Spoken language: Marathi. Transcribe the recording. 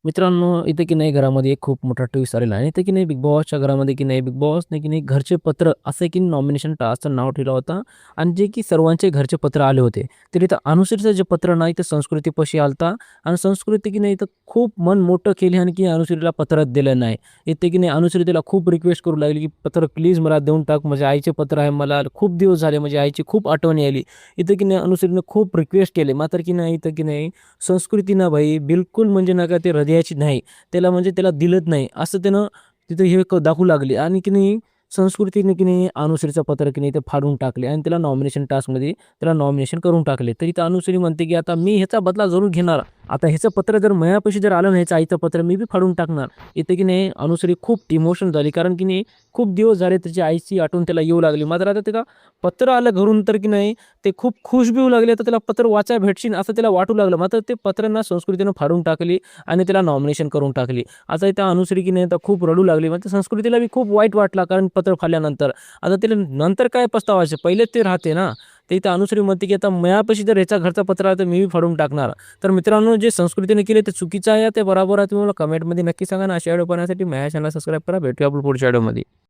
मित्रांनो, इथे की नाही घरामध्ये एक खूप मोठा ट्विस्ट आलेला आहे. इथे की नाही बिग बॉसच्या घरामध्ये की नाही बिग बॉसने की नाही घरचे पत्र असं की नॉमिनेशन टास्कचं नाव ठेवलं होतं आणि जे की सर्वांचे घरचे पत्र आले होते. तर इथं अनुश्रीचं जे पत्र नाही ते संस्कृतीपाशी आलता आणि संस्कृती की नाही इथं खूप मन मोठं केले आणि की अनुश्रीला पत्र दिलं नाही. इथे की नाही अनुश्री तिला खूप रिक्वेस्ट करू लागली, की "पत्र प्लीज मला देऊन टाक. माझ्या आईचे पत्र आहे. मला खूप दिवस झाले माझ्या आईची खूप आठवण यायली." इथं की नाही अनुश्रीनं खूप रिक्वेस्ट केले. मात्र की नाही इथं की नाही संस्कृतीनं भाई बिलकुल म्हणजे नका ते हृदयाची नाही. त्याला म्हणजे त्याला दिलंच नाही. असं त्यानं तिथं हे दाखवू लागले आणि की नाही संस्कृतीने की नाही अनुश्रीचं पत्र की नाही ते फाडून टाकले आणि त्याला नॉमिनेशन टास्कमध्ये त्याला नॉमिनेशन करून टाकले. तरी तर अनुश्री म्हणते, की "आता मी ह्याचा बदला जरूर घेणार. आता ह्याचं पत्र जर माझ्यापाशी जर आलं नाही ह्याच्या आईचं पत्र मी बी फाडून टाकणार." इथे की नाही अनुश्री खूप इमोशनल झाली कारण की नाही खूप दिवस झाले त्याच्या आईची आठवण त्याला येऊ लागली. मात्र आता त्याला पत्र आलं घरून तर की नाही ते खूप खुश बी होऊ लागले. तर त्याला पत्र वाचायला भेटशील असं त्याला वाटू लागलं. मात्र ते पत्र ना संस्कृतीनं फाडून टाकली आणि त्याला नॉमिनेशन करून टाकली. आता त्या अनुश्री की नाही आता खूप रडू लागली. मग त्या संस्कृतीला बी खूप वाईट वाटलं कारण पत्र फाडल्यानंतर. आता तिला नंतर काय पस्तावायचं? पहिलेच ते राहते ना. ते इथं अनुश्री म्हणते, की आता माझ्यापाशी जर ह्याच्या घरचा पत्र आला तर मी बी फाडून टाकणार. तर मित्रांनो जे संस्कृतीने केले ते चुकीचं आहे ते बरोबर आहे. तुम्ही मला कमेंटमध्ये नक्की सांगा ना. अशा व्हिडिओ पाहण्यासाठी माझ्या चॅनलला सबस्क्राईब करा. भेटूया आपण पुढच्या व्हिडिओमध्ये.